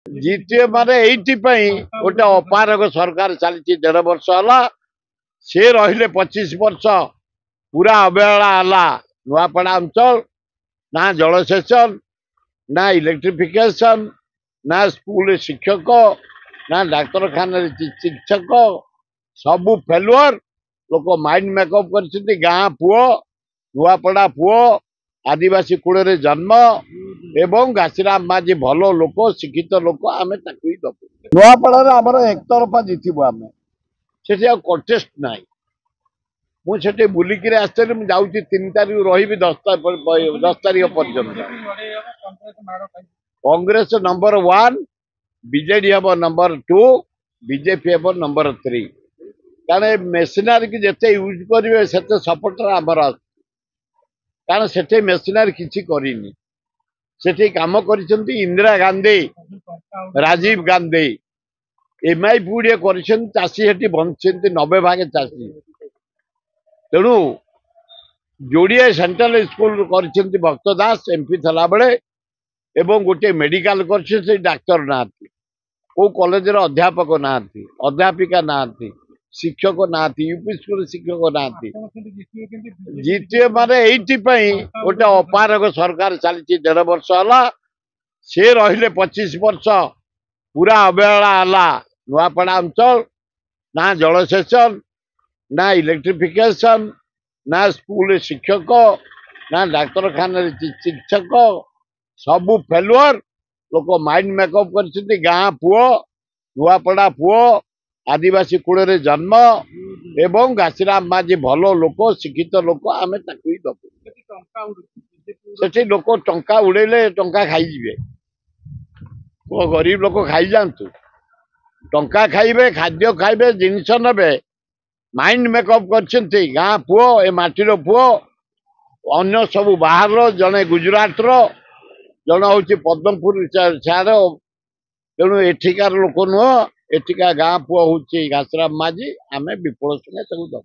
जीतीय माने गोटे अपारक सरकार चली 1.5 वर्ष है सी रही 25 वर्ष पूरा अवहेला है नुआपड़ा अंचल ना जलसेचन ना इलेक्ट्रिफिकेशन ना स्कूल शिक्षक ना डाक्तरखाना चिकित्सक सबू फेलुअर लोक माइंड मेकअप कर गाँ पुओ नुआपड़ा पुओ आदिवासी कूल जन्म एवं घासीराम माझी भल लोक शिक्षित लोक आम दबू नुआपड़ा आमर एकतरफा जीतबू आम से कंटेस्ट ना मुझे बुलिकी आसती मुझे 3 तारीख रही 10 तारीख पर्यंत कांग्रेस नंबर 1 बीजेडी हम नंबर 2 बीजेपी हम नंबर 3 कारण मेसिनारी की जिते यूज करेंगे से सपोर्टर आमर कारण से मेसिनारी किसी करनी से कम कर इंदिरा गांधी राजीव गांधी एमआई गुड़े चाषी बंद 90 भाग चाषी तेणु जोड़े सेंट्रल स्कूल कर भक्त दास एमपी थला बेले एवं गोटे मेडिकल कर डाक्तर ना को कॉलेज अध्यापक ना अध्यापिका ना शिक्षक ना यूपी स्कूल शिक्षक ना जीतीय माने गोटे अपारक सरकार चली 1.5 वर्ष है सी रही 25 वर्ष पूरा अवहेला है नुआपड़ा अंचल ना जलसेचन ना इलेक्ट्रिफिकेशन ना स्कूल शिक्षक ना डाक्तरखाना चिकित्सक सबू फेलुअर लोक माइंड मेकअप कर गाँ पुओ नुआपड़ा पुओ आदिवासी कूल जन्म एवं घासीराम माझी भल लोक शिक्षित लोक आम दबू से लोक टंका उड़ेले टंका खाईजे गरीब लोक खाई जातु टंका खाइबे खाद्य खाइबे जिनस ने माइंड मेकअप कर गाँ पुओ ए माटीर पुओ अन्य सब बाहर जड़े गुजरात जन हूँ पद्मपुर सियाड़ तेणु एठिकार लोक नुह एठिका गाँ पुओ हूँ घासीराम माझी आम विपुल संगे दबू।